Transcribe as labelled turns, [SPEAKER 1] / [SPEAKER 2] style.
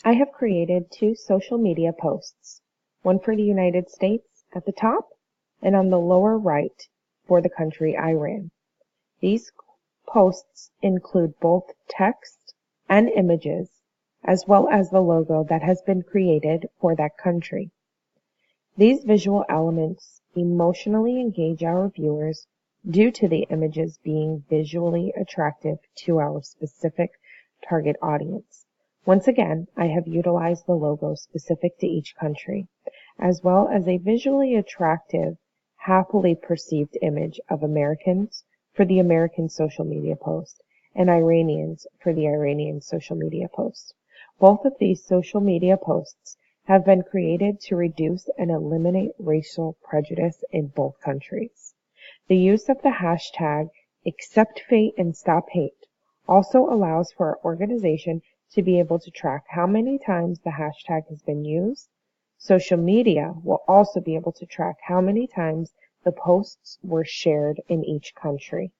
[SPEAKER 1] I have created two social media posts, one for the United States at the top and on the lower right for the country Iran. These posts include both text and images, as well as the logo that has been created for that country. These visual elements emotionally engage our viewers due to the images being visually attractive to our specific target audience. Once again, I have utilized the logo specific to each country, as well as a visually attractive, happily perceived image of Americans for the American social media post and Iranians for the Iranian social media post. Both of these social media posts have been created to reduce and eliminate racial prejudice in both countries. The use of the hashtag #AcceptFate and Stop Hate also allows for our organization to be able to track how many times the hashtag has been used. Social media will also be able to track how many times the posts were shared in each country.